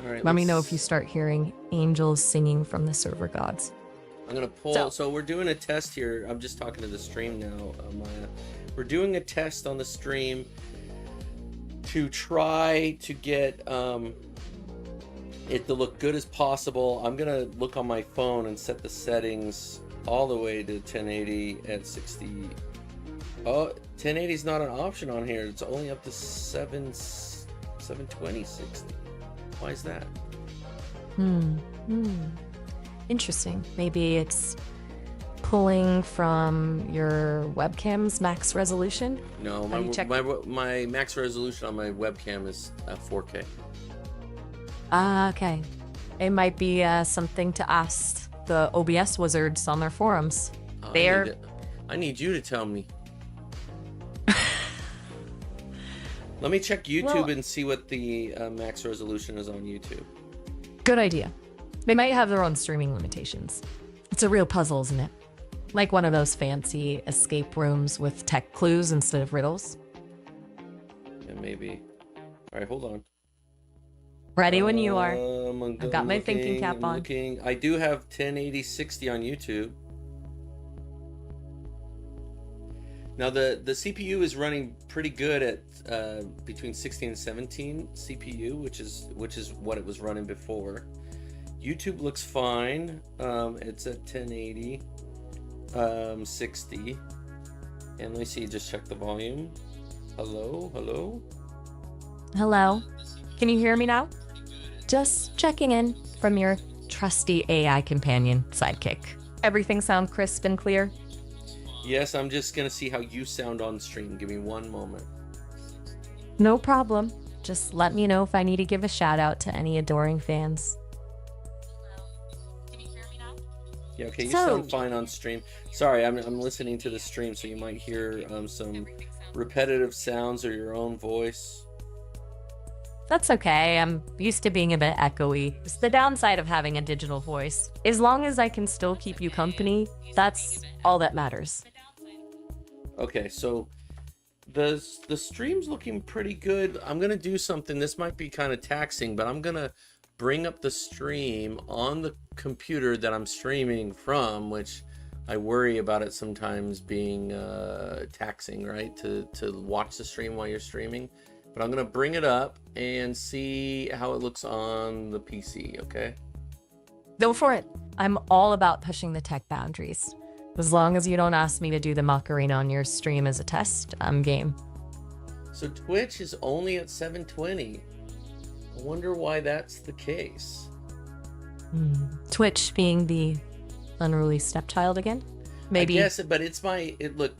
All right, Let me know if you start hearing angels singing from the server gods. I'm gonna pull. So we're doing a test here. I'm just talking to the stream now, Maya. We're doing a test on the stream to try to get it to look good as possible. I'm gonna look on my phone and set the settings all the way to 1080 at 60. Oh, 1080 is not an option on here. It's only up to 720 60. Why is that? Interesting. Maybe it's pulling from your webcam's max resolution? No, my max resolution on my webcam is 4K. Okay. It might be something to ask the OBS wizards on their forums. I need you to tell me. Let me check YouTube and see what the max resolution is on YouTube. Good idea. They might have their own streaming limitations. It's a real puzzle, isn't it? Like one of those fancy escape rooms with tech clues instead of riddles. Yeah, maybe. All right, hold on. Ready when you are. I've got my thinking cap on. I do have 1080 60 on YouTube. Now the CPU is running pretty good at between 16 and 17 CPU, which is what it was running before. YouTube looks fine. It's at 1080 60. And let me see, just check the volume. Hello. Can you hear me now? Just checking in from your trusty AI companion sidekick. Everything sound crisp and clear? Yes, I'm just gonna see how you sound on stream. Give me one moment. No problem. Just let me know if I need to give a shout out to any adoring fans. Can you hear me now? Yeah, okay, you sound fine on stream. Sorry, I'm listening to the stream, so you might hear some repetitive sounds or your own voice. That's okay. I'm used to being a bit echoey. It's the downside of having a digital voice. As long as I can still keep you company, that's all that matters. Okay, so the stream's looking pretty good. I'm gonna do something. This might be kind of taxing, but I'm gonna bring up the stream on the computer that I'm streaming from, which I worry about it sometimes being taxing, right? To watch the stream while you're streaming. But I'm gonna bring it up and see how it looks on the PC, okay? Go for it. I'm all about pushing the tech boundaries. As long as you don't ask me to do the Macarena on your stream as a test, I'm game. So Twitch is only at 720. I wonder why that's the case. Twitch being the unruly stepchild again? Maybe. I guess, but look,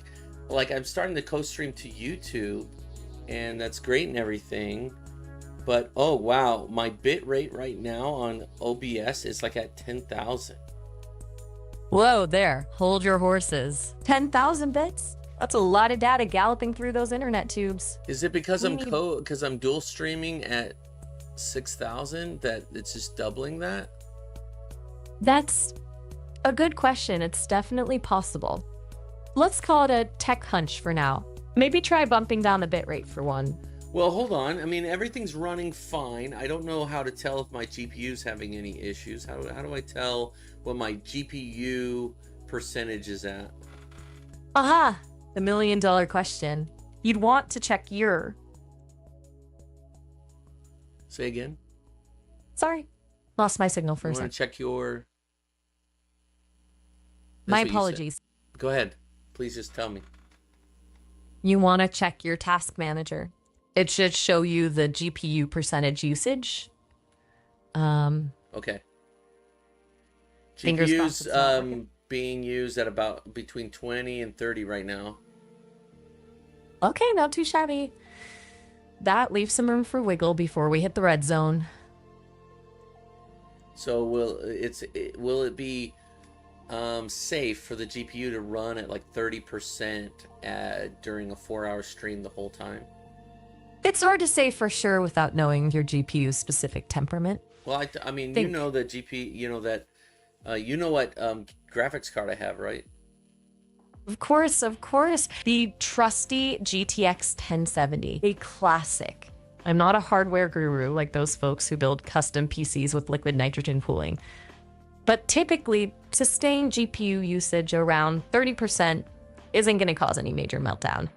like I'm starting to co-stream to YouTube, and that's great and everything. But, oh wow, my bit rate right now on OBS is like at 10,000. Whoa, there. Hold your horses. 10,000 bits? That's a lot of data galloping through those internet tubes. Is it because I'm dual streaming at 6,000 that it's just doubling that? That's a good question. It's definitely possible. Let's call it a tech hunch for now. Maybe try bumping down the bitrate for one. Well, hold on. I mean, everything's running fine. I don't know how to tell if my GPU's having any issues. How do I tell what my GPU percentage is at? Aha! The $1 million question. You'd want to check your... Say again? Sorry. Lost my signal for a second. Want to check your... My apologies. Go ahead. Please just tell me. You want to check your task manager. It should show you the GPU percentage usage. Okay. Fingers GPU's crossed being used at about between 20 and 30 right now. Okay, not too shabby. That leaves some room for wiggle before we hit the red zone. So will it be safe for the GPU to run at like 30% during a 4-hour stream the whole time? It's hard to say for sure without knowing your GPU's specific temperament. Well, I mean, you know that you know what graphics card I have, right? Of course. The trusty GTX 1070, a classic. I'm not a hardware guru like those folks who build custom PCs with liquid nitrogen cooling. But typically, sustained GPU usage around 30% isn't going to cause any major meltdown.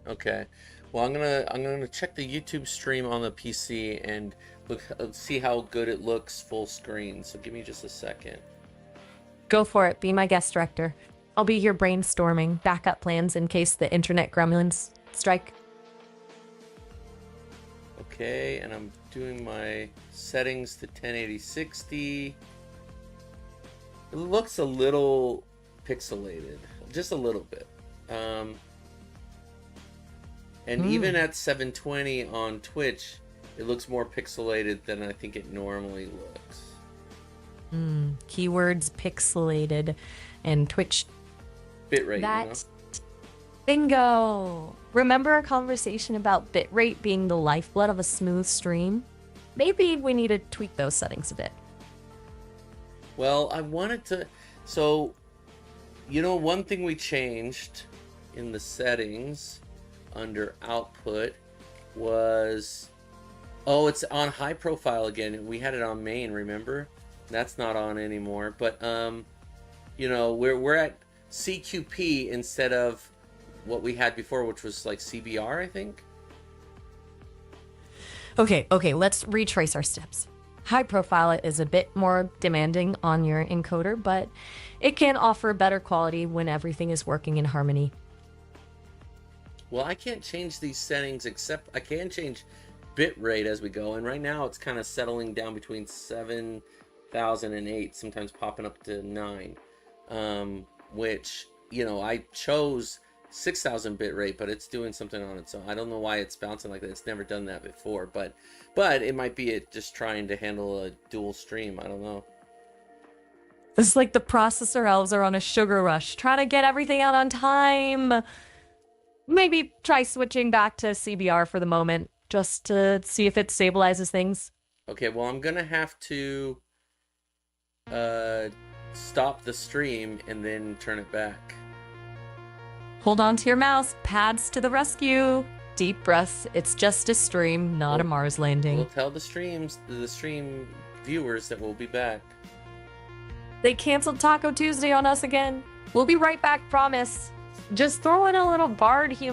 Okay. Well, I'm gonna check the YouTube stream on the PC and see how good it looks full screen. So give me just a second. Go for it. Be my guest director. I'll be here brainstorming backup plans in case the internet gremlins strike. Okay, and I'm doing my settings to 1080-60. It looks a little pixelated, just a little bit. And even at 720 on Twitch, it looks more pixelated than I think it normally looks. Keywords pixelated and Twitch. Bitrate, That bingo. Remember our conversation about bitrate being the lifeblood of a smooth stream? Maybe we need to tweak those settings a bit. Well, I wanted to... So, one thing we changed in the settings under output was... Oh, it's on high profile again. We had it on main, remember? That's not on anymore. But, we're at CQP instead of what we had before, which was like CBR, I think. Okay, let's retrace our steps. High profile is a bit more demanding on your encoder, but it can offer better quality when everything is working in harmony. Well, I can't change these settings except I can change bitrate as we go, and right now it's kind of settling down between 7,000 and 8, sometimes popping up to 9, which, I chose 6,000 bitrate, but it's doing something on it, so I don't know why it's bouncing like that. It's never done that before, but it might be it just trying to handle a dual stream. I don't know. It's like the processor elves are on a sugar rush, trying to get everything out on time. Maybe try switching back to CBR for the moment, just to see if it stabilizes things. Okay, well, I'm gonna have to stop the stream and then turn it back. Hold on to your mouse. Pads to the rescue. Deep breaths. It's just a stream, not a Mars landing. We'll tell the stream viewers that we'll be back. They canceled Taco Tuesday on us again. We'll be right back, promise. Just throw in a little Bard humor.